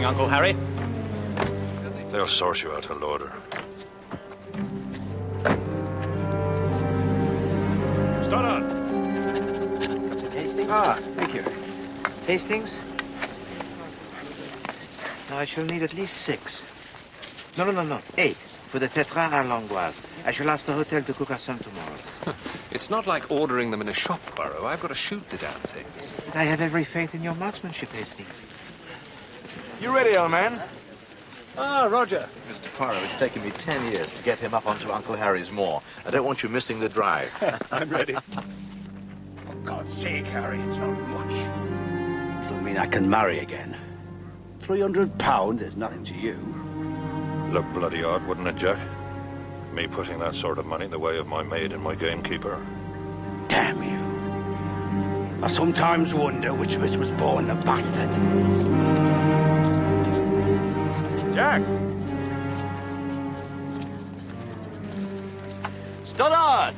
Uncle Harry. They'll sort you out a loader. Start on. Hastings? Ah, thank you. Hastings? Now, I shall need at least 6. No. 8. For the tetra à l'angoisse. I shall ask the hotel to cook us some tomorrow. It's not like ordering them in a shop, Poirot. I've got to shoot the damn things. I have every faith in your marksmanship, Hastings. You ready, old man? Ah, Roger. Mr. Poirot, it's taken me 10 years to get him up onto Uncle Harry's moor. I don't want you missing the drive. I'm ready. For God's sake, Harry, it's not much. It'll mean I can marry again. £300 is nothing to you. Look bloody odd, wouldn't it, Jack? Me putting that sort of money in the way of my maid and my gamekeeper. Damn you. I sometimes wonder which of us was born a bastard. Jack! Stoddard!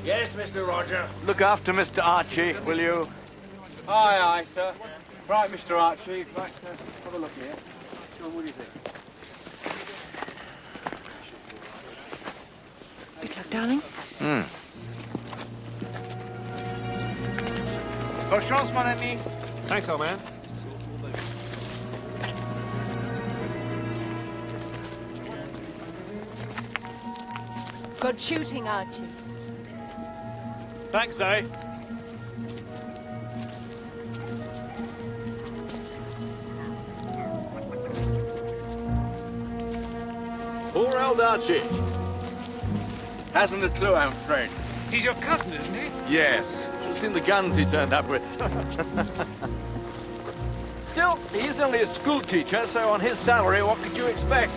Yes, Mr. Roger. Look after Mr. Archie, will you? Aye, aye, sir. Right, Mr. Archie. Right, have a look here. John, what do you think? Good luck, darling. Bonne chance, mon ami. Thanks, old man. Good shooting, Archie. Thanks, Zoe. Poor old Archie. Hasn't a clue, I'm afraid. He's your cousin, isn't he? Yes. Should have seen the guns he turned up with. Still, he's only a school teacher, so on his salary, what could you expect?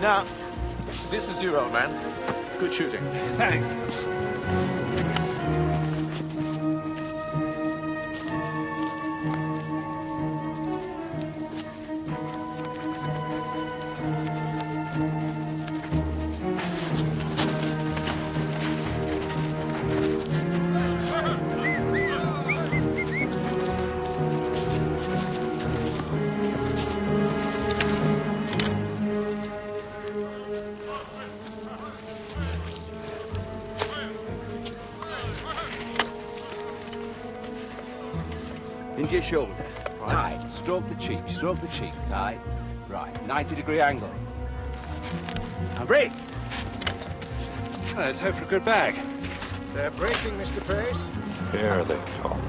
Now, this is your old man. Good shooting. Thanks. Into your shoulder. Tight. Stroke the cheek. Stroke the cheek. Tight. Right. 90-degree angle. Now break. Well, let's hope for a good bag. They're breaking, Mr. Pace. Here they come.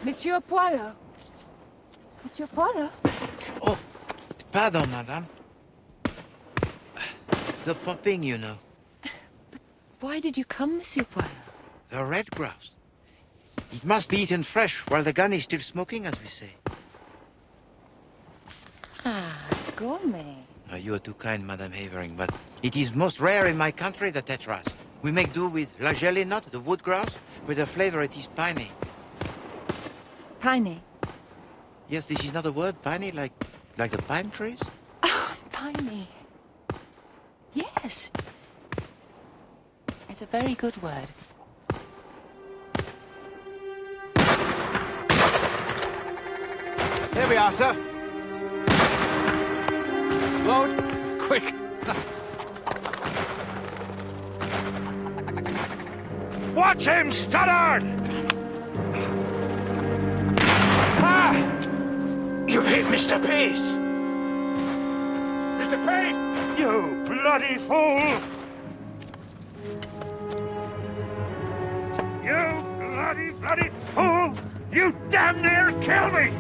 Monsieur Poirot. Monsieur Poirot. Oh, pardon, madame. the popping, you know. But why did you come, Monsieur Poirot? The red grouse. It must be eaten fresh while the gun is still smoking, as we say. Ah, gourmet. You are too kind, Madame Havering, but it is most rare in my country, the tetras. We make do with la gelée nut, the wood grouse. With the flavor, it is piney. Piney? Yes, this is not a word, piney, like the pine trees? Oh, piney. Yes. It's a very good word. Here we are, sir. Slow, quick. Watch him, Stoddard! Ah! You hit Mr. Pace! Mr. Pace! You bloody fool! You bloody fool! You damn near killed me!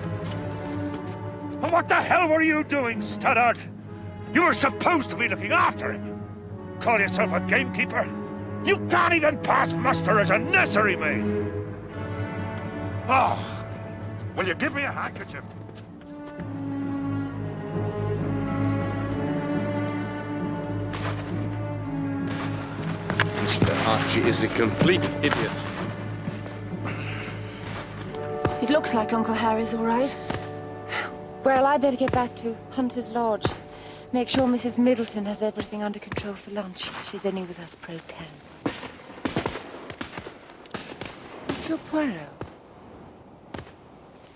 And what the hell were you doing, Stoddard? You were supposed to be looking after him. Call yourself a gamekeeper? You can't even pass muster as a nursery maid. Oh, will you give me a handkerchief? Mr. Archie is a complete idiot. It looks like Uncle Harry's all right. Well, I better get back to Hunter's Lodge. Make sure Mrs. Middleton has everything under control for lunch. She's only with us pro tem. Monsieur Poirot,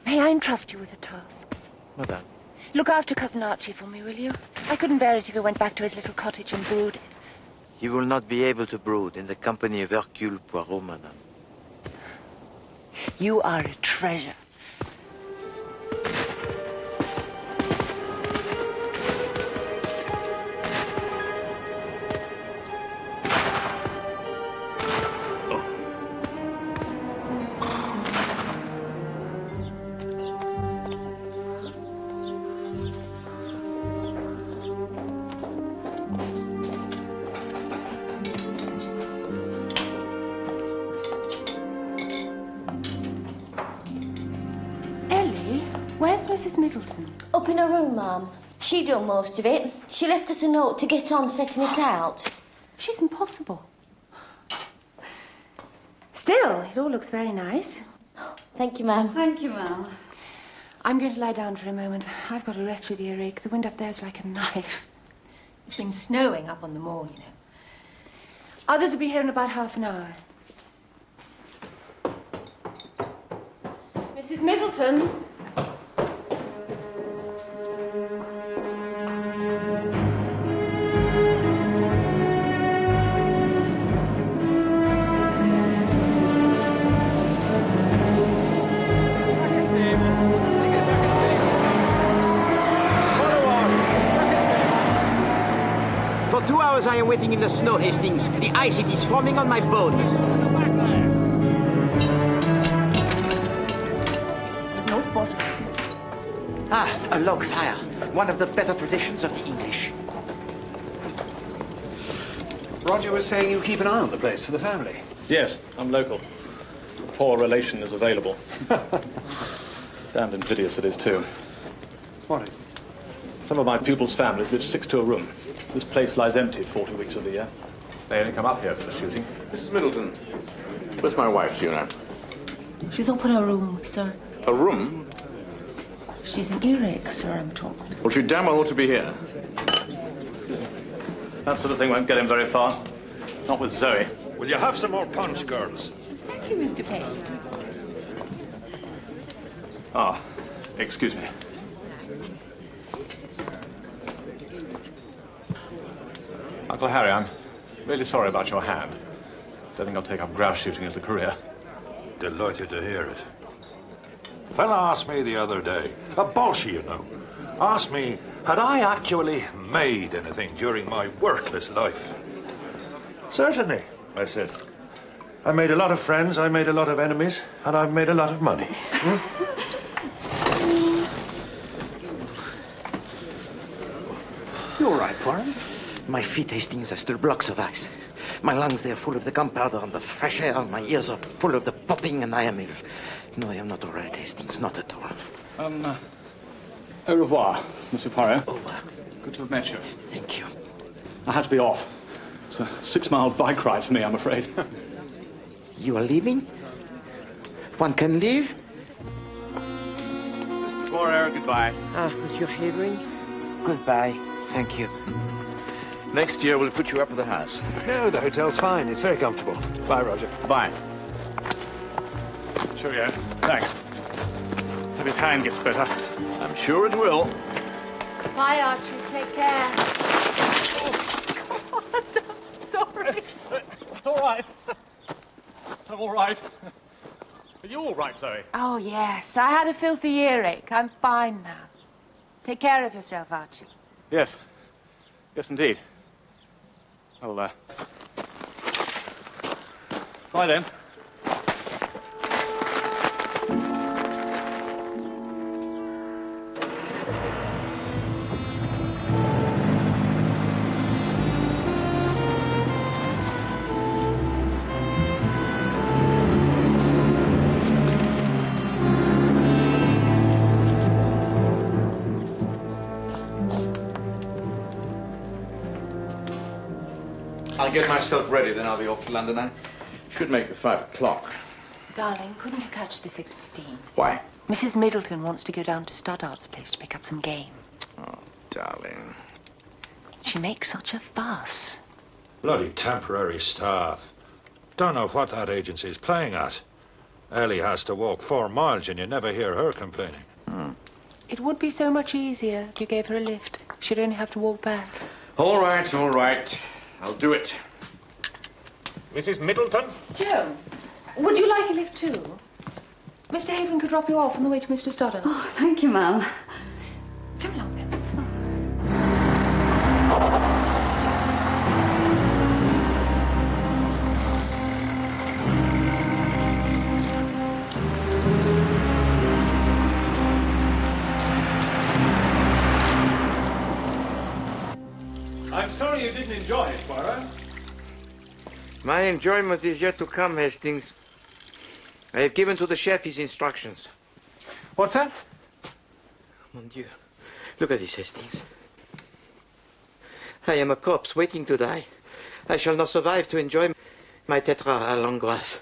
may I entrust you with a task? Madame. Look after Cousin Archie for me, will you? I couldn't bear it if he went back to his little cottage and brooded. He will not be able to brood in the company of Hercule Poirot, madame. You are a treasure. Where's Mrs. Middleton? Up in her room, ma'am. She done most of it. She left us a note to get on setting it out. She's impossible. Still, it all looks very nice. Thank you, ma'am. Thank you, ma'am. I'm going to lie down for a moment. I've got a wretched earache. The wind up there's like a knife. It's been snowing up on the moor, you know. Others will be here in about half an hour. Mrs. Middleton? For 2 hours I am waiting in the snow, Hastings. The ice, it is forming on my bones. No bottle. Ah, a log fire. One of the better traditions of the English. Roger was saying you keep an eye on the place for the family. Yes, I'm local. A poor relation is available. Damned invidious it is, too. What? Some of my pupils' families live 6 to a room. This place lies empty 40 weeks of the year. They only come up here for the shooting. Mrs. Middleton, where's my wife, do you know? She's up in her room, sir. A room? She's an earache, sir, I'm told. Well, she damn well ought to be here. That sort of thing won't get him very far. Not with Zoe. Will you have some more punch, girls? Thank you, Mr. Pace. Ah, excuse me. Uncle Harry, I'm really sorry about your hand. Don't think I'll take up grouse shooting as a career. Delighted to hear it. A fella asked me the other day, a bolshy, you know, asked me, had I actually made anything during my workless life? Certainly, I said. I made a lot of friends, I made a lot of enemies, and I've made a lot of money. You all right, Poirot? My feet, Hastings, are still blocks of ice. My lungs, they are full of the gunpowder and the fresh air. My ears are full of the popping, and I am ill. No, I am not all right, Hastings, not at all. Au revoir, Monsieur Poirot. Au revoir. Good to have met you. Thank you. I had to be off. It's a 6-mile bike ride for me, I'm afraid. You are leaving? One can leave? Mr. Poirot, goodbye. Monsieur Havering? Goodbye. Thank you. Next year, we'll put you up at the house. No, the hotel's fine. It's very comfortable. Bye, Roger. Bye. Cheerio. Thanks. Hope his hand gets better. I'm sure it will. Bye, Archie. Take care. Sorry. It's all right. I'm all right. Are you all right, Zoe? Oh, yes. I had a filthy earache. I'm fine now. Take care of yourself, Archie. Yes. Yes, indeed. Well, bye then. I'll get myself ready, then I'll be off to London. I should make the 5 o'clock. Darling, couldn't you catch the 6:15? Why? Mrs. Middleton wants to go down to Stoddard's place to pick up some game. Oh, darling. She makes such a fuss. Bloody temporary staff. Don't know what that agency is playing at. Ellie has to walk 4 miles and you never hear her complaining. It would be so much easier if you gave her a lift. She'd only have to walk back. All right, all right. I'll do it. Mrs. Middleton? Joe, would you like a lift too? Mr. Havering could drop you off on the way to Mr. Stoddard's. Oh, thank you, ma'am. Come along then. I'm sorry you didn't enjoy it, Poirot. My enjoyment is yet to come, Hastings. I have given to the chef his instructions. What's that? Mon Dieu. Look at this, Hastings. I am a corpse waiting to die. I shall not survive to enjoy my tetra à l'angoisse.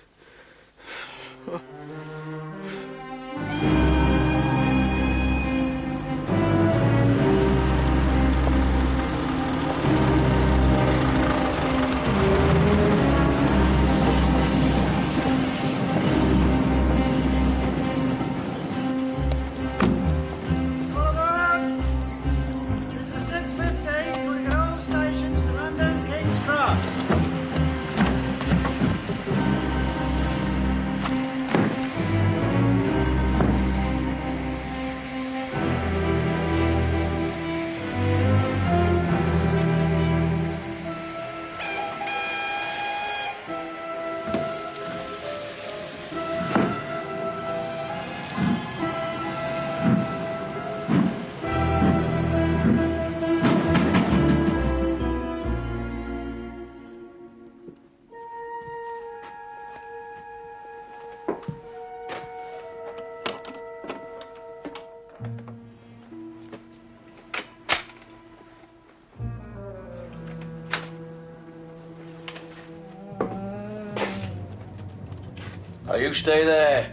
Now you stay there.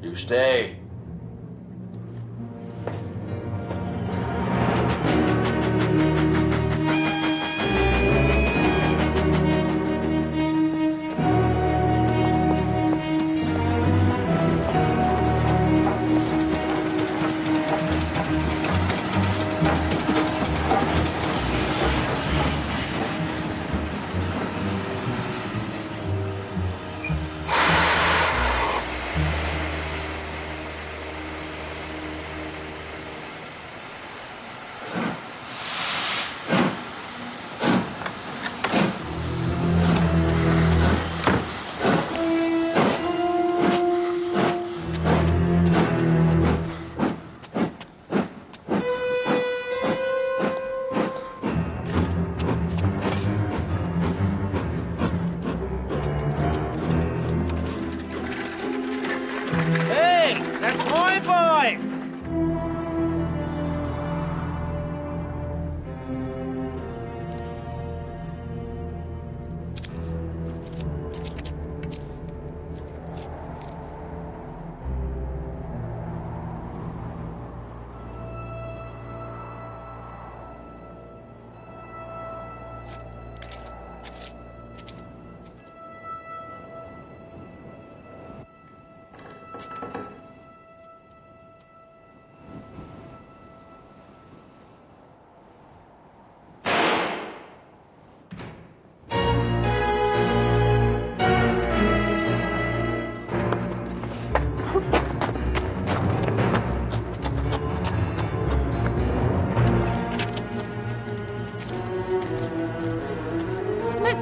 You stay.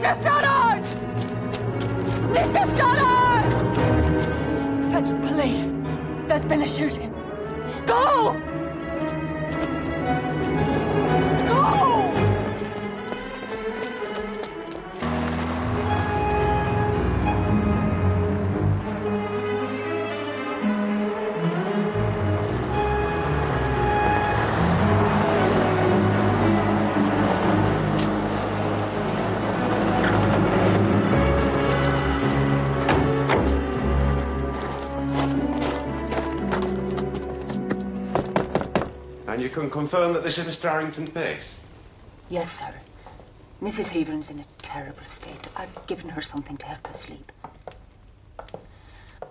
Mr. Stoddard! Mr. Stoddard! Fetch the police. There's been a shooting. Go! Go! And you can confirm that this is Mr. Harrington Pace? Yes, sir. Mrs. Haveren's in a terrible state. I've given her something to help her sleep.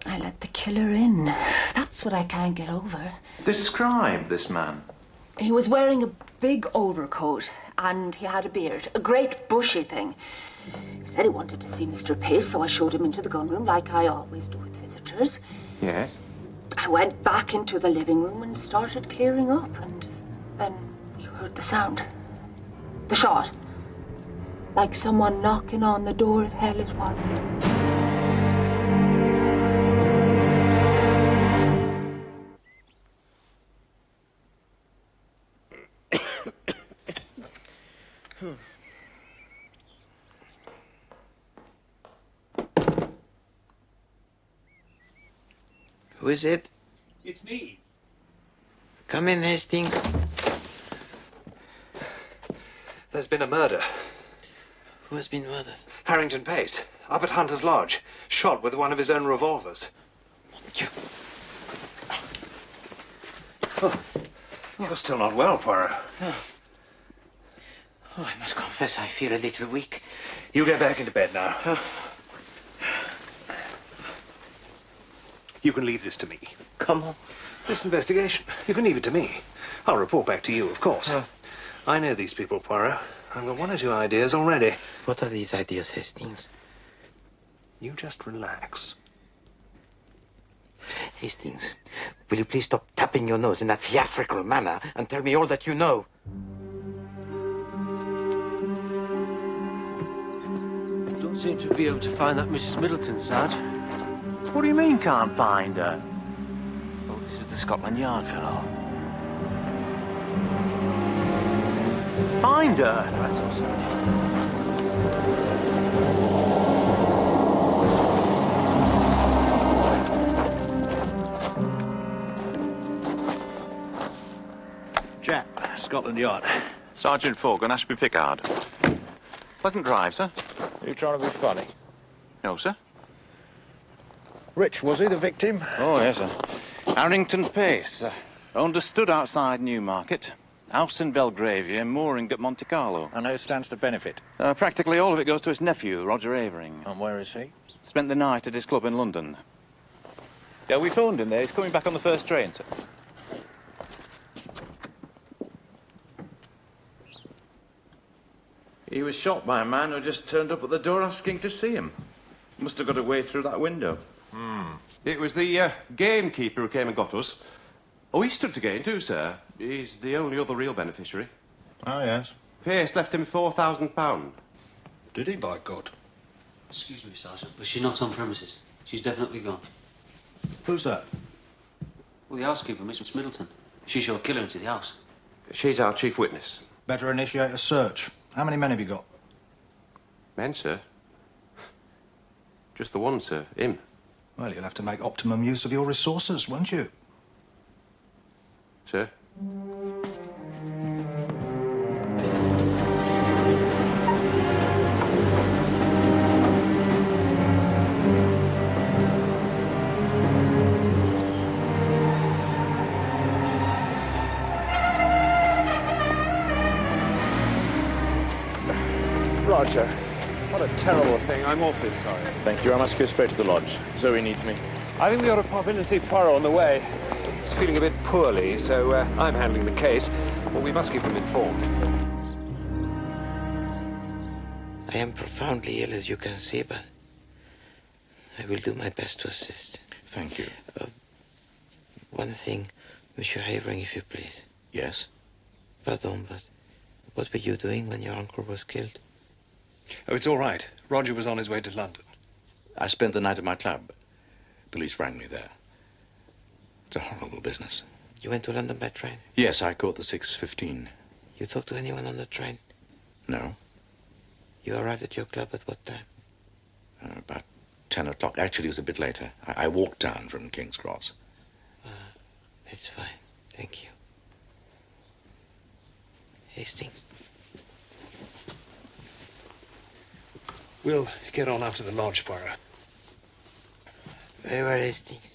I let the killer in. That's what I can't get over. Describe this man. He was wearing a big overcoat and he had a beard, a great bushy thing. He said he wanted to see Mr. Pace, so I showed him into the gun room like I always do with visitors. Yes? I went back into the living room and started clearing up, and then you heard the sound. The shot. Like someone knocking on the door of hell it was. Who is it? It's me. Come in, Hastings. There's been a murder. Who has been murdered? Harrington Pace, up at Hunter's Lodge, shot with one of his own revolvers. Oh, you're still not well, Poirot. Oh, I must confess I feel a little weak. You get back into bed now. You can leave this to me. Come on. This investigation, you can leave it to me. I'll report back to you, of course. I know these people, Poirot. I've got one or two ideas already. What are these ideas, Hastings? You just relax. Hastings, will you please stop tapping your nose in that theatrical manner and tell me all that you know? Don't seem to be able to find that Mrs. Middleton, Sarge. What do you mean, can't find her? Oh, this is the Scotland Yard fellow. Find her? That's awesome. Jack, Scotland Yard. Sergeant Fogg on Ashby Pickard. Pleasant drive, sir. Are you trying to be funny? No, sir. Rich, was he the victim? Oh, yes, sir. Harrington Pace. Understood outside Newmarket. House in Belgravia, mooring at Monte Carlo. And who stands to benefit? Practically all of it goes to his nephew, Roger Avering. And where is he? Spent the night at his club in London. Yeah, we phoned him there. He's coming back on the first train, sir. He was shot by a man who just turned up at the door asking to see him. Must have got away through that window. It was the gamekeeper who came and got us. Oh, he stood to gain too, sir. He's the only other real beneficiary. Oh, yes. Pace left him £4,000. Did he, by God? Excuse me, Sergeant, but she's not on premises. She's definitely gone. Who's that? Well, the housekeeper, Miss Middleton. She showed a killer into the house. She's our chief witness. Better initiate a search. How many men have you got? Men, sir? Just the one, sir. Him. Well, you'll have to make optimum use of your resources, won't you? Sir? Roger. What a terrible thing. I'm awfully sorry. Thank you. I must go straight to the lodge. Zoe needs me. I think we ought to pop in and see Poirot on the way. He's feeling a bit poorly, so I'm handling the case. But we must keep him informed. I am profoundly ill, as you can see, but I will do my best to assist. Thank you. One thing, Monsieur Havering, if you please. Yes? Pardon, but what were you doing when your uncle was killed? Oh, it's all right. Roger was on his way to London. I spent the night at my club. Police rang me there. It's a horrible business. You went to London by train? Yes, I caught the 6:15. You talked to anyone on the train? No. You arrived at your club at what time? About 10 o'clock. Actually, it was a bit later. I walked down from King's Cross. That's fine. Thank you. Hastings? We'll get on up to the lodge, Poirot. Very well, Hastings.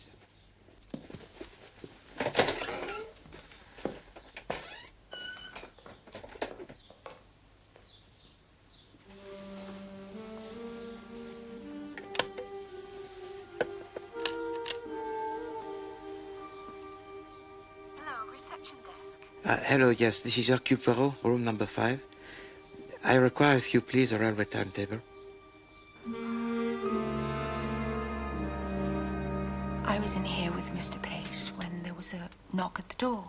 Hello, yes, this is Ηρακλής Πουαρό, room number 5. I require, if you please, a railway timetable. I was in here with Mr. Pace when there was a knock at the door.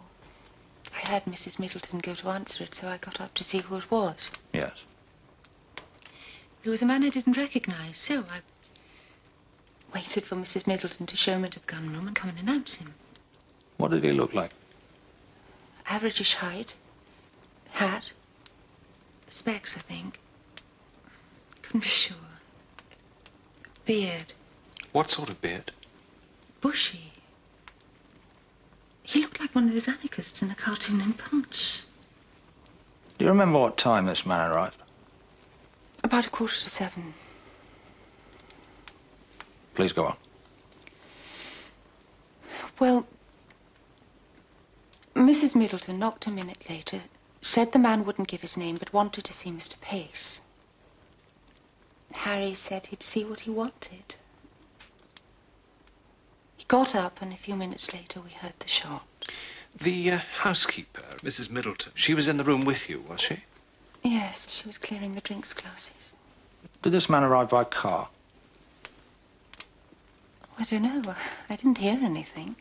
I heard Mrs. Middleton go to answer it, so I got up to see who it was. Yes. It was a man I didn't recognize, so I waited for Mrs. Middleton to show him into the gun room and come and announce him. What did he look like? Average-ish height, hat, specs, I think. Couldn't be sure. Beard. What sort of beard? Bushy. He looked like one of those anarchists in a cartoon in Punch. Do you remember what time this man arrived? About 6:45. Please go on. Well, Mrs. Middleton knocked a minute later, said the man wouldn't give his name but wanted to see Mr. Pace. Harry said he'd see what he wanted. He got up and a few minutes later we heard the shot. The housekeeper, Mrs. Middleton, she was in the room with you, was she? Yes, she was clearing the drinks glasses. Did this man arrive by car? I don't know. I didn't hear anything.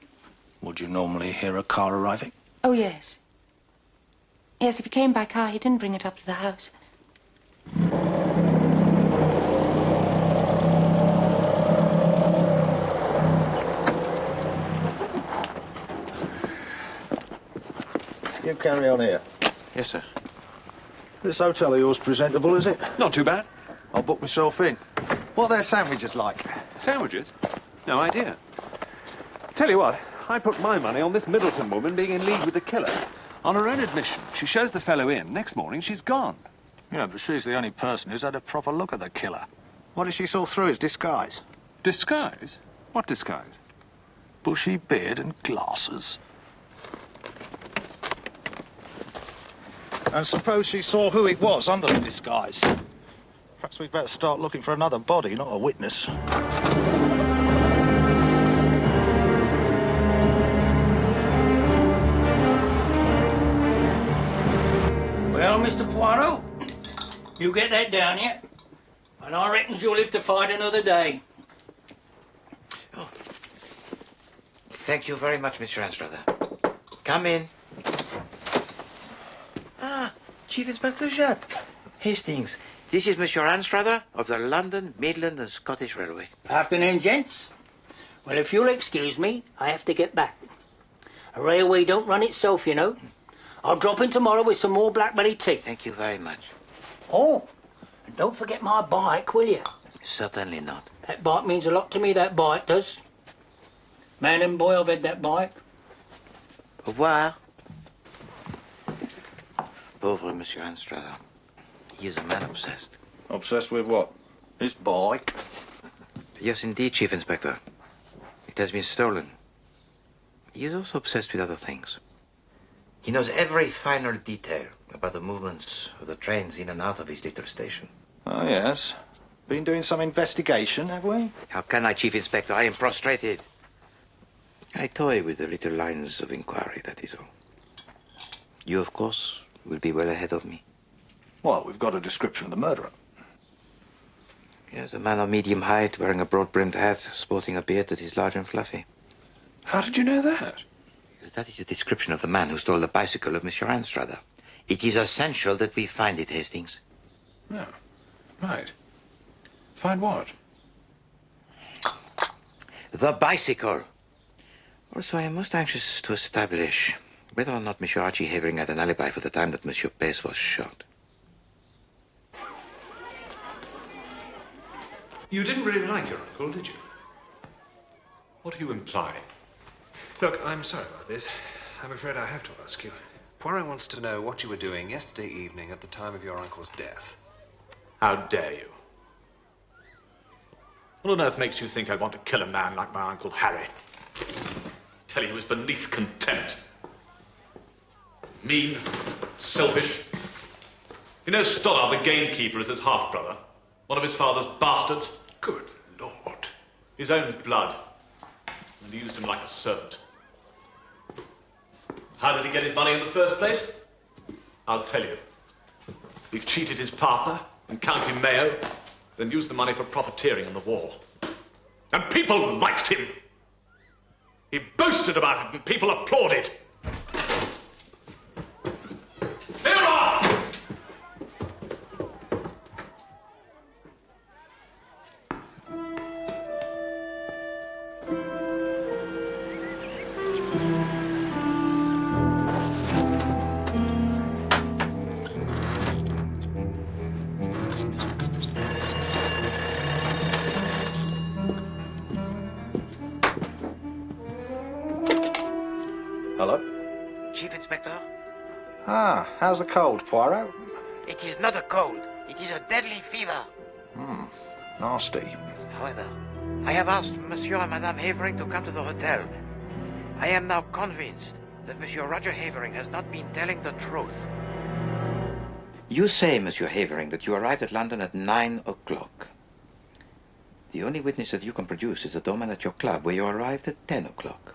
Would you normally hear a car arriving? Oh, yes. Yes, if he came by car, he didn't bring it up to the house. You carry on here. Yes, sir. This hotel of yours presentable, is it? Not too bad. I'll book myself in. What are their sandwiches like? Sandwiches? No idea. Tell you what, I put my money on this Middleton woman being in league with the killer. On her own admission, she shows the fellow in. Next morning, she's gone. Yeah, but she's the only person who's had a proper look at the killer. What did she saw through his disguise? Disguise? What disguise? Bushy beard and glasses. And suppose she saw who it was under the disguise. Perhaps we'd better start looking for another body, not a witness. Well, Mr. Poirot, you get that down yet? And I reckon you'll live to fight another day. Oh. Thank you very much, Mr. Anstruther. Come in. Ah, Chief Inspector Suchet. Hastings, this is Monsieur Anstruther of the London, Midland and Scottish Railway. Afternoon, gents. Well, if you'll excuse me, I have to get back. A railway don't run itself, you know. I'll drop in tomorrow with some more blackberry tea. Thank you very much. Oh, and don't forget my bike, will you? Certainly not. That bike means a lot to me, that bike does. Man and boy, I've had that bike. Au revoir. Pauvre Monsieur Anstruther. He is a man obsessed. Obsessed with what? His bike? Yes, indeed, Chief Inspector. It has been stolen. He is also obsessed with other things. He knows every final detail about the movements of the trains in and out of his little station. Oh, yes. Been doing some investigation, have we? How can I, Chief Inspector? I am prostrated. I toy with the little lines of inquiry, that is all. You, of course, will be well ahead of me. Well, we've got a description of the murderer. Yes, a man of medium height, wearing a broad-brimmed hat, sporting a beard that is large and fluffy. How did you know that? Because that is a description of the man who stole the bicycle of Monsieur Anstruther. It is essential that we find it, Hastings. No. Right. Find what? The bicycle. Also, I am most anxious to establish whether or not Monsieur Archie Havering had an alibi for the time that Monsieur Pace was shot. You didn't really like your uncle, did you? What are you implying? Look, I'm sorry about this. I'm afraid I have to ask you. Poirot wants to know what you were doing yesterday evening at the time of your uncle's death. How dare you? What on earth makes you think I'd want to kill a man like my Uncle Harry? Tell you he was beneath contempt. Mean, selfish. You know Stoddard, the gamekeeper, is his half-brother. One of his father's bastards. Good Lord. His own blood. And he used him like a servant. How did he get his money in the first place? I'll tell you. He cheated his partner in County Mayo, then used the money for profiteering in the war. And people liked him. He boasted about it and people applauded. Here are! Hello? Chief Inspector? Ah, how's the cold, Poirot? It is not a cold. It is a deadly fever. Nasty. However, I have asked Monsieur and Madame Havering to come to the hotel. I am now convinced that Monsieur Roger Havering has not been telling the truth. You say, Monsieur Havering, that you arrived at London at 9 o'clock. The only witness that you can produce is the doorman at your club, where you arrived at 10 o'clock.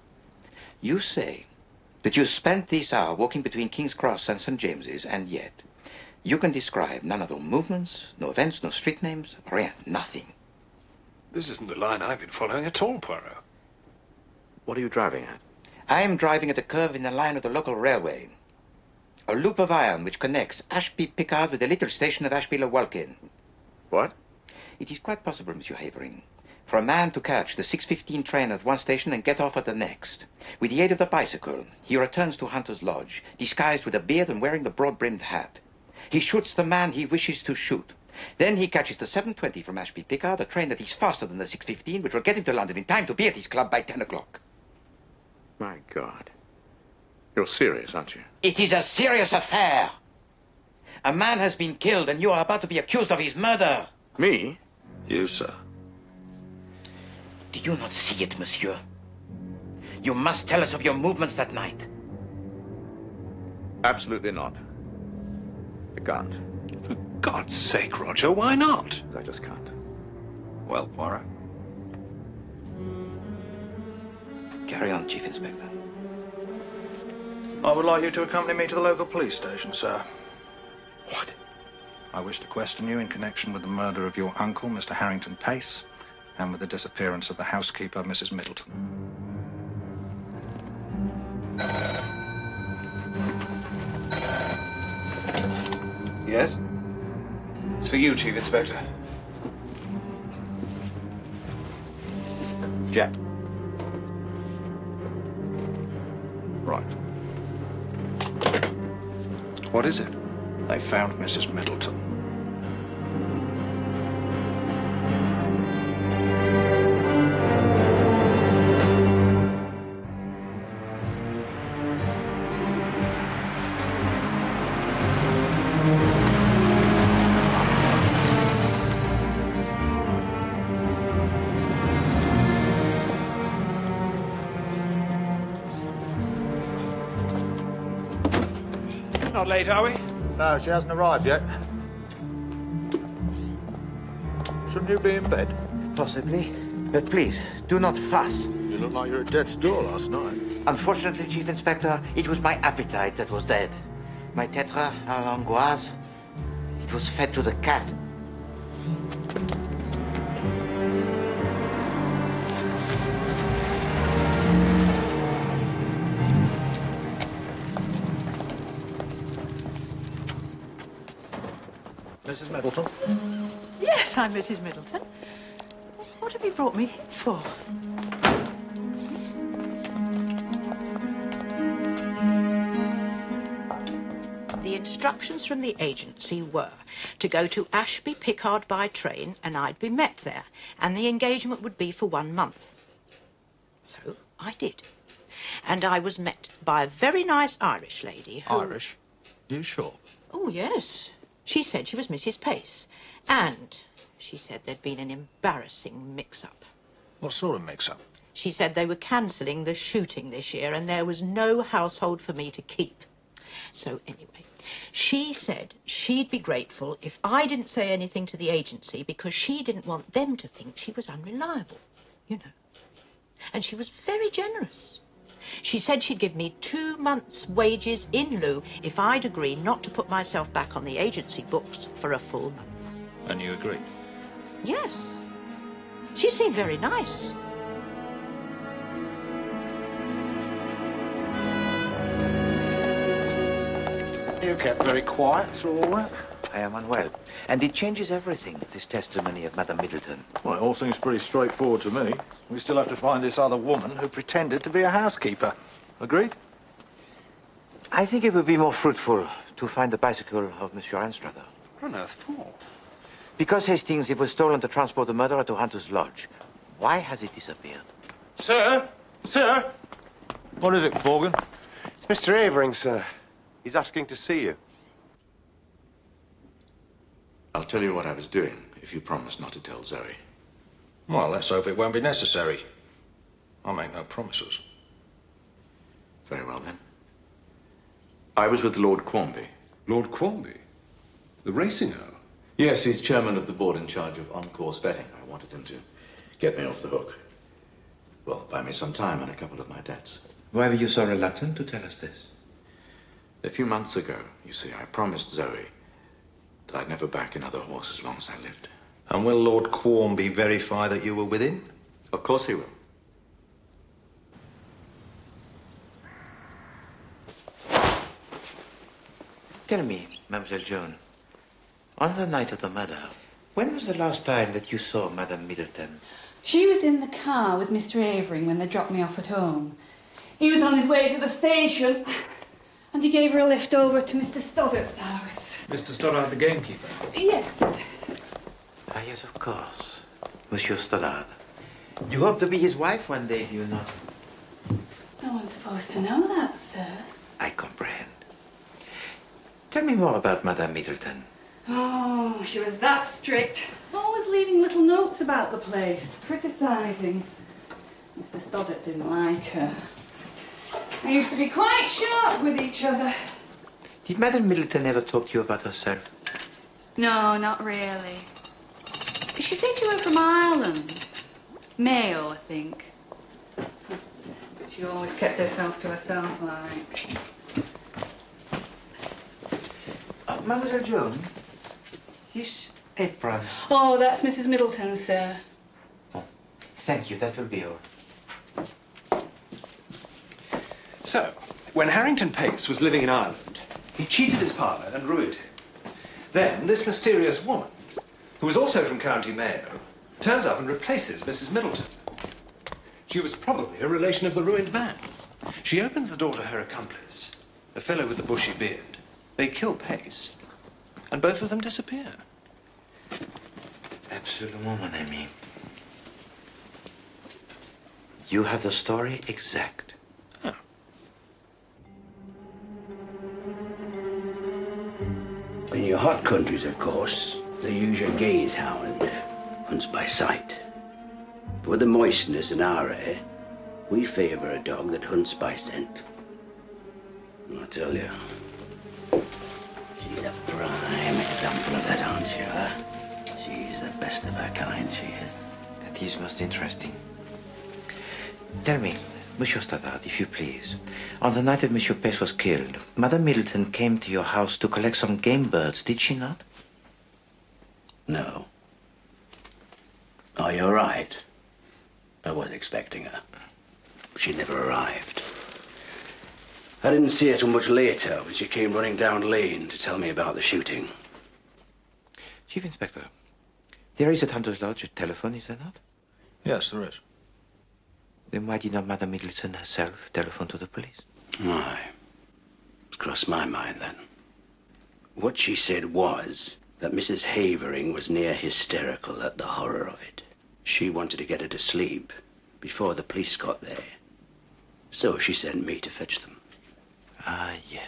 You say that you spent this hour walking between King's Cross and St. James's, and yet you can describe none of the movements, no events, no street names, rien, nothing. This isn't the line I've been following at all, Poirot. What are you driving at? I am driving at a curve in the line of the local railway. A loop of iron which connects Ashby-Pickard with the little station of Ashby-le-Walkin. What? It is quite possible, Monsieur Havering, for a man to catch the 6:15 train at one station and get off at the next. With the aid of the bicycle, he returns to Hunter's Lodge, disguised with a beard and wearing the broad-brimmed hat. He shoots the man he wishes to shoot. Then he catches the 7:20 from Ashby-Pickard, a train that is faster than the 6:15, which will get him to London in time to be at his club by 10 o'clock. My God. You're serious, aren't you? It is a serious affair. A man has been killed, and you are about to be accused of his murder. Me? You, sir. Do you not see it, monsieur? You must tell us of your movements that night. Absolutely not. I can't. For God's sake, Roger, why not? I just can't. Well, Poirot. Carry on, Chief Inspector. I would like you to accompany me to the local police station, sir. What? I wish to question you in connection with the murder of your uncle, Mr. Harrington Pace, and with the disappearance of the housekeeper, Mrs. Middleton. Yes? It's for you, Chief Inspector. Jack. Right. What is it? They found Mrs. Middleton. Not late, are we? No, she hasn't arrived yet. Shouldn't you be in bed? Possibly. But please, do not fuss. You looked like you were at death's door last night. Unfortunately, Chief Inspector, it was my appetite that was dead. My tetra à l'angoisse, it was fed to the cat. Mrs. Middleton? Yes, I'm Mrs. Middleton. What have you brought me here for? The instructions from the agency were to go to Ashby Pickard by train, and I'd be met there, and the engagement would be for 1 month. So I did. And I was met by a very nice Irish lady who... Irish? You sure? Oh, yes. She said she was Mrs. Pace. And she said there'd been an embarrassing mix-up. What sort of mix-up? She said they were cancelling the shooting this year and there was no household for me to keep. So anyway, she said she'd be grateful if I didn't say anything to the agency because she didn't want them to think she was unreliable, you know. And she was very generous. She said she'd give me 2 months' wages in lieu if I'd agree not to put myself back on the agency books for a full month. And you agreed? Yes. She seemed very nice. You kept very quiet through all that? I am unwell. And it changes everything, this testimony of Madame Middleton. Well, it all seems pretty straightforward to me. We still have to find this other woman who pretended to be a housekeeper. Agreed? I think it would be more fruitful to find the bicycle of Monsieur Anstruther. What on earth for? Because, Hastings, it was stolen to transport the murderer to Hunter's Lodge. Why has it disappeared? Sir? Sir? What is it, Forgan? It's Mr. Avering, sir. He's asking to see you. I'll tell you what I was doing, if you promise not to tell Zoe. Well, let's hope it won't be necessary. I'll make no promises. Very well, then. I was with Lord Quarmby. Lord Quarmby? The racing hour? Yes, he's chairman of the board in charge of on-course betting. I wanted him to get me off the hook. Well, buy me some time on a couple of my debts. Why were you so reluctant to tell us this? A few months ago, you see, I promised Zoe that I'd never back another horse as long as I lived. And will Lord Quarmby verify that you were with him? Of course he will. Tell me, Mademoiselle Joan, on the night of the murder, when was the last time that you saw Madame Middleton? She was in the car with Mr. Avering when they dropped me off at home. He was on his way to the station, and he gave her a lift over to Mr. Stoddart's house. Mr. Stoddart, the gamekeeper? Yes. Ah, yes, of course. Monsieur Stoddart. You hope to be his wife one day, do you not? No one's supposed to know that, sir. I comprehend. Tell me more about Madame Middleton. Oh, she was that strict. Always leaving little notes about the place, criticising. Mr. Stoddart didn't like her. They used to be quite sharp with each other. Did Madame Middleton ever talk to you about herself? No, not really. She said she went from Ireland. Mayo, I think. But she always kept herself to herself, like. Mademoiselle Joan, this apron. Oh, that's Mrs. Middleton, sir. Oh, thank you, that will be all. So, when Harrington Pace was living in Ireland, he cheated his partner and ruined him. Then, this mysterious woman, who was also from County Mayo, turns up and replaces Mrs. Middleton. She was probably a relation of the ruined man. She opens the door to her accomplice, a fellow with a bushy beard. They kill Pace, and both of them disappear. Absolument, mon ami. You have the story exact. Oh. In your hot countries, of course, they use your gaze hound, hunts by sight. But with the moistness in our air, we favour a dog that hunts by scent. And I tell you, she's a prime example of that, aren't she, huh? She's the best of her kind, she is. That is most interesting. Tell me, Monsieur Stoddart, if you please, on the night that Monsieur Pace was killed, Madame Middleton came to your house to collect some game birds, did she not? No. Oh, you're right. I was expecting her. She never arrived. I didn't see her till much later when she came running down lane to tell me about the shooting. Chief Inspector, There is at Hunter's Lodge a telephone, is there not? Yes, there is. Then why did not Madame Middleton herself telephone to the police? Aye. It's crossed my mind then. What she said was that Mrs. Havering was near hysterical at the horror of it. She wanted to get her to sleep before the police got there. So she sent me to fetch them. Ah, yes.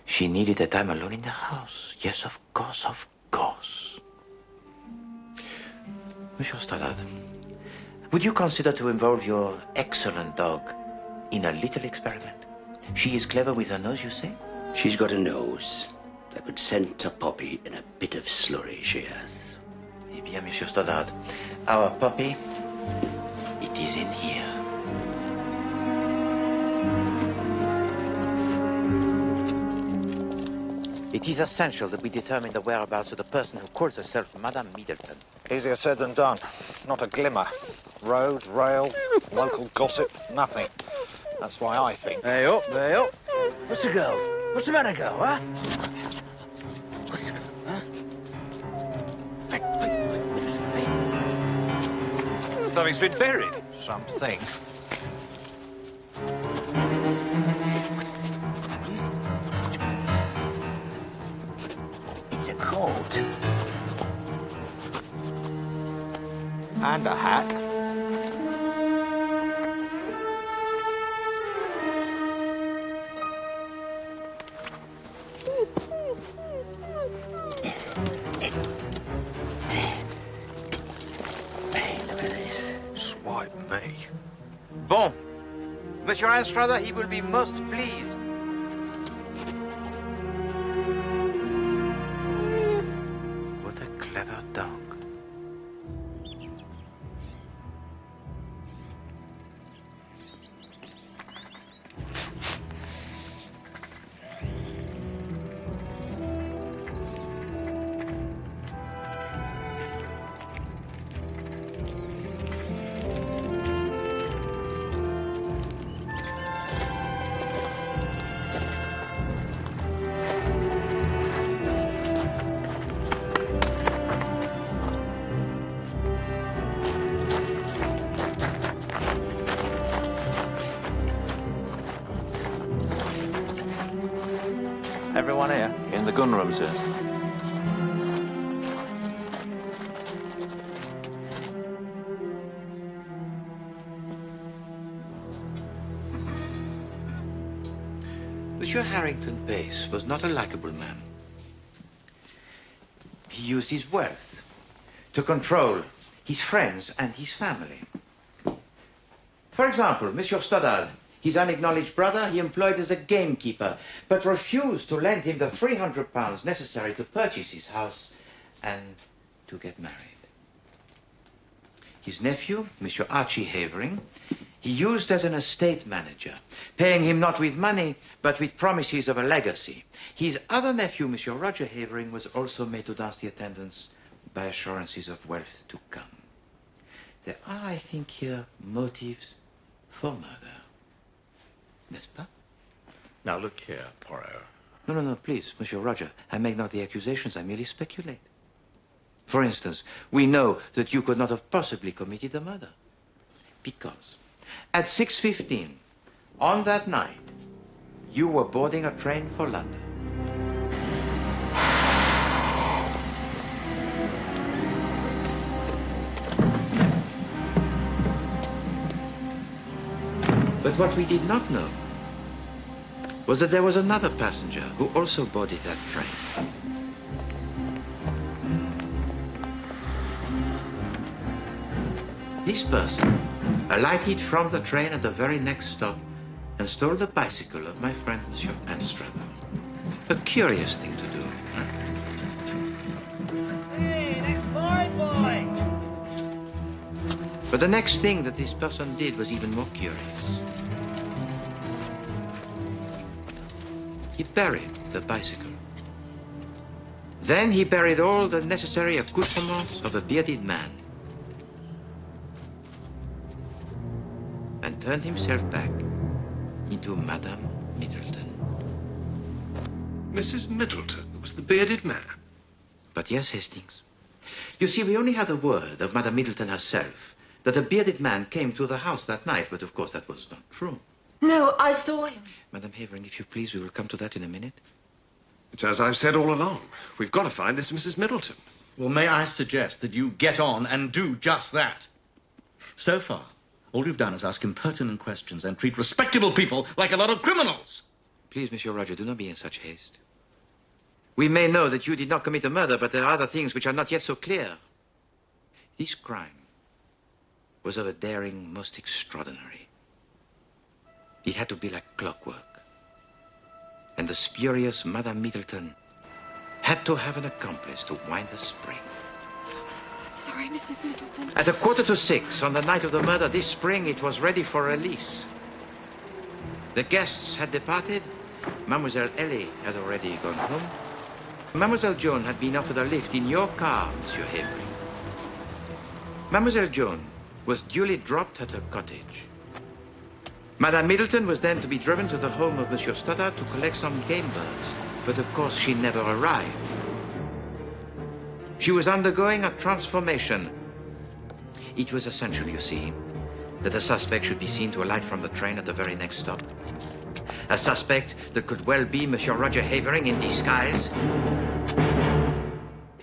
She needed the time alone in the house. Yes, of course, of course. Monsieur Stoddard, would you consider to involve your excellent dog in a little experiment? She is clever with her nose, you say? She's got a nose that could scent a puppy in a bit of slurry, she has. Eh bien, Monsieur Stoddard, our puppy, it is in here. It is essential that we determine the whereabouts of the person who calls herself Madame Middleton. Easier said than done. Not a glimmer. Road, rail, local gossip, nothing. That's why I think... Hey up, hey up. What's the girl? What's the matter, girl, huh? What's the girl, huh? Wait, wait. Something's been buried. Something. It's a coat. And a hat. Bon. Monsieur Anstruther, he will be most pleased. What a clever dog. Everyone here? In the gun room, sir. Monsieur Harrington Pace was not a likable man. He used his wealth to control his friends and his family. For example, Monsieur Stoddard, his unacknowledged brother, he employed as a gamekeeper, but refused to lend him the £300 necessary to purchase his house and to get married. His nephew, Monsieur Archie Havering, he used as an estate manager, paying him not with money, but with promises of a legacy. His other nephew, Monsieur Roger Havering, was also made to dance the attendance by assurances of wealth to come. There are, I think, here motives for murder. N'est-ce pas? Now, look here, Poirot. No, please, Monsieur Roger. I make not the accusations, I merely speculate. For instance, we know that you could not have possibly committed the murder. Because at 6:15, on that night, you were boarding a train for London. But what we did not know was that there was another passenger who also boarded that train. This person alighted from the train at the very next stop and stole the bicycle of my friend, Monsieur Anstruther. A curious thing to do, huh? Hey, next boy! But the next thing that this person did was even more curious. He buried the bicycle. Then he buried all the necessary accoutrements of a bearded man. And turned himself back into Madame Middleton. Mrs. Middleton was the bearded man? But yes, Hastings. You see, we only have the word of Madame Middleton herself that a bearded man came to the house that night, but of course that was not true. No, I saw him. Madame Havering, if you please, we will come to that in a minute. It's as I've said all along. We've got to find this Mrs. Middleton. Well, may I suggest that you get on and do just that? So far, all you've done is ask impertinent questions and treat respectable people like a lot of criminals. Please, Monsieur Roger, do not be in such haste. We may know that you did not commit a murder, but there are other things which are not yet so clear. This crime was of a daring most extraordinary. It had to be like clockwork. And the spurious Madame Middleton had to have an accomplice to wind the spring. I'm sorry, Mrs. Middleton. At 5:45 on the night of the murder, this spring, it was ready for release. The guests had departed. Mademoiselle Ellie had already gone home. Mademoiselle Joan had been offered a lift in your car, Monsieur Havering. Mademoiselle Joan was duly dropped at her cottage. Madame Middleton was then to be driven to the home of Monsieur Stoddard to collect some game birds, but of course she never arrived. She was undergoing a transformation. It was essential, you see, that a suspect should be seen to alight from the train at the very next stop. A suspect that could well be Monsieur Roger Havering in disguise.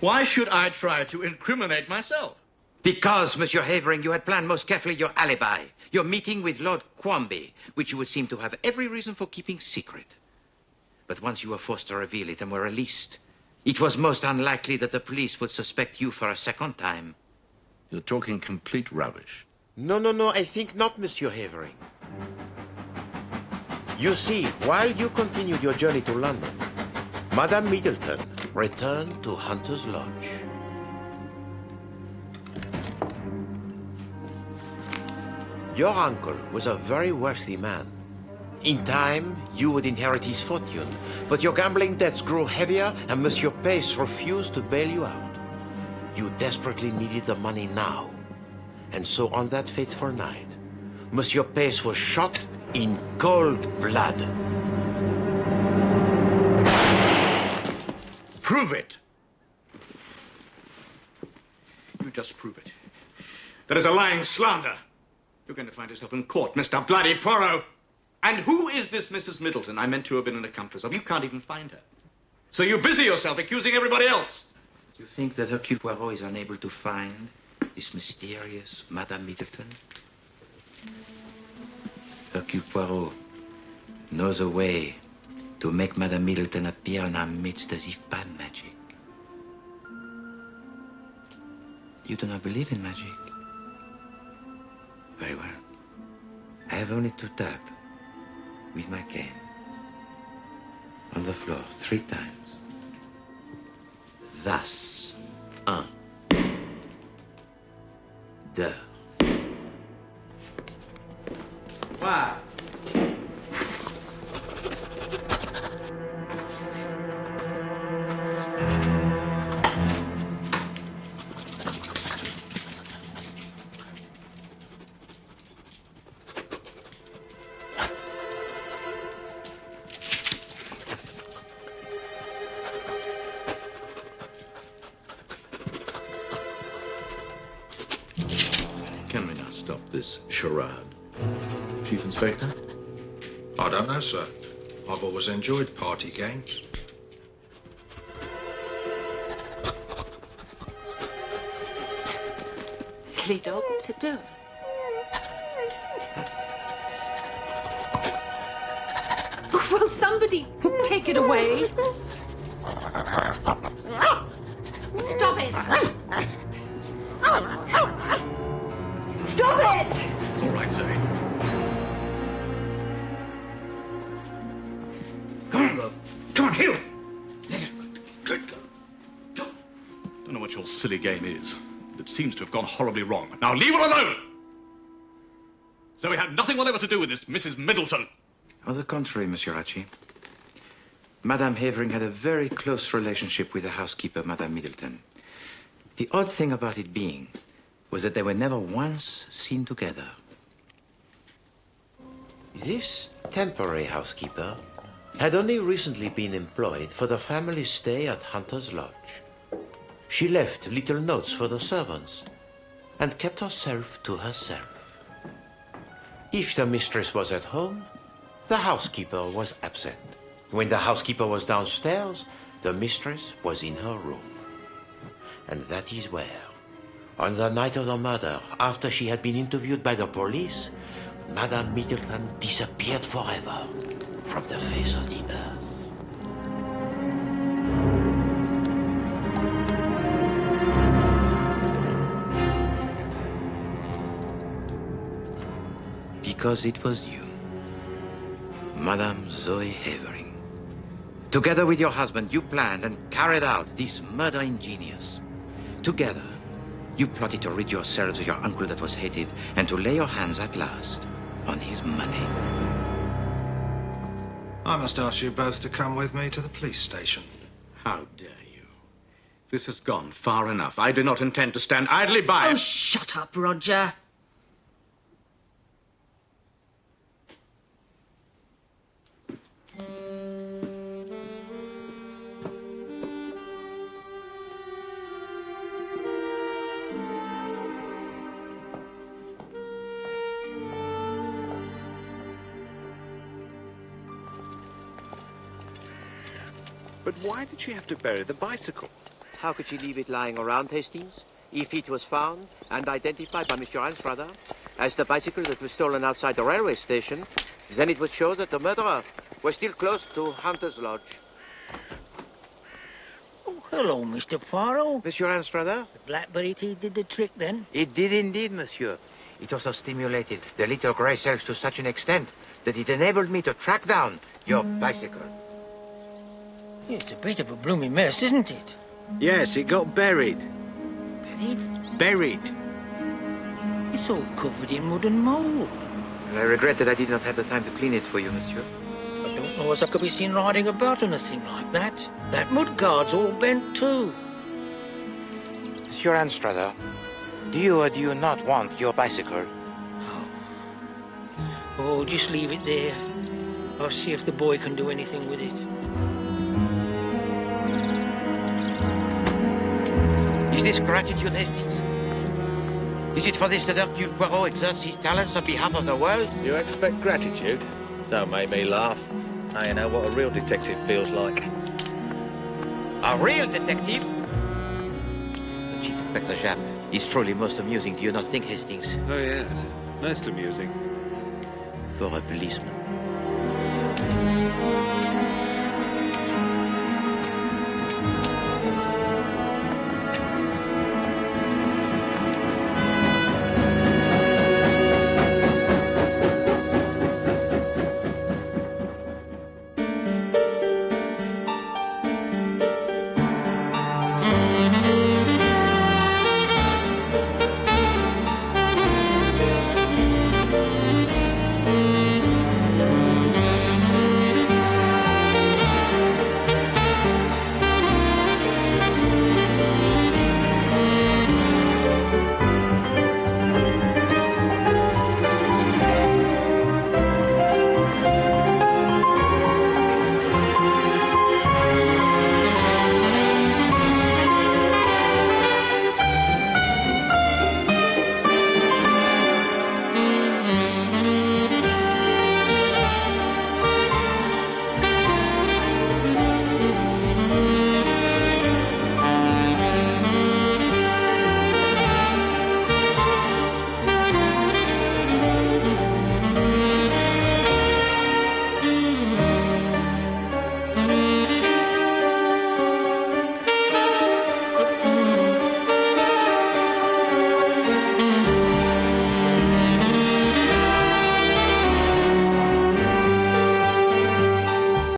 Why should I try to incriminate myself? Because, Monsieur Havering, you had planned most carefully your alibi, your meeting with Lord Quamby, which you would seem to have every reason for keeping secret. But once you were forced to reveal it and were released, it was most unlikely that the police would suspect you for a second time. You're talking complete rubbish. No, I think not, Monsieur Havering. You see, while you continued your journey to London, Madame Middleton returned to Hunter's Lodge. Your uncle was a very wealthy man. In time, you would inherit his fortune, but your gambling debts grew heavier and Monsieur Pace refused to bail you out. You desperately needed the money now. And so on that fateful night, Monsieur Pace was shot in cold blood. Prove it. You just prove it. That is a lying slander. You're going to find yourself in court, Mr. Bloody Poirot. And who is this Mrs. Middleton I meant to have been an accomplice of? You can't even find her. So you busy yourself accusing everybody else. Do you think that Hercule Poirot is unable to find this mysterious Madame Middleton? Hercule Poirot knows a way to make Madame Middleton appear in our midst as if by magic. You do not believe in magic? Very well. I have only to tap with my cane on the floor 3 times. Thus. 1, 2, 3. This charade. Chief Inspector? I don't know, sir. I've always enjoyed party games. Silly dog, what's it doing? Will somebody take it away? Stop it! Stop it! It's all right, Zoe. Come on, Bob. Come on, Hugh! Good girl. Don't know what your silly game is. It seems to have gone horribly wrong. Now leave her alone! Zoe had nothing whatever to do with this Mrs. Middleton. On the contrary, Monsieur Archie. Madame Havering had a very close relationship with the housekeeper, Madame Middleton. The odd thing about it being was that they were never once seen together. This temporary housekeeper had only recently been employed for the family stay at Hunter's Lodge. She left little notes for the servants and kept herself to herself. If the mistress was at home, the housekeeper was absent. When the housekeeper was downstairs, the mistress was in her room. And that is where, on the night of the murder, after she had been interviewed by the police, Madame Middleton disappeared forever from the face of the earth. Because it was you, Madame Zoe Havering. Together with your husband, you planned and carried out this murder in genius. Together, you plotted to rid yourselves of your uncle that was hated and to lay your hands at last on his money. I must ask you both to come with me to the police station. How dare you? This has gone far enough. I do not intend to stand idly by. Oh, shut up, Roger. But why did she have to bury the bicycle? How could she leave it lying around, Hastings? If it was found and identified by Mr. Anstruther as the bicycle that was stolen outside the railway station, then it would show that the murderer was still close to Hunter's Lodge. Oh, hello, Mr. Poirot. Monsieur Anstruther? The blackberry tea did the trick, then? It did indeed, monsieur. It also stimulated the little grey cells to such an extent that it enabled me to track down your bicycle. It's a bit of a blooming mess, isn't it? Yes, it got buried. Buried? Buried. It's all covered in mud and mould. I regret that I did not have the time to clean it for you, monsieur. I don't know as I could be seen riding about on a thing like that. That mud guard's all bent too. Monsieur Anstruther, do you or do you not want your bicycle? Oh, just leave it there. I'll see if the boy can do anything with it. Is this gratitude, Hastings? Is it for this that Hercule Poirot exerts his talents on behalf of the world? You expect gratitude? Don't make me laugh. Now you know what a real detective feels like. A real detective? The Chief Inspector Japp is truly most amusing, do you not think, Hastings? Oh, yes. Most amusing. For a policeman.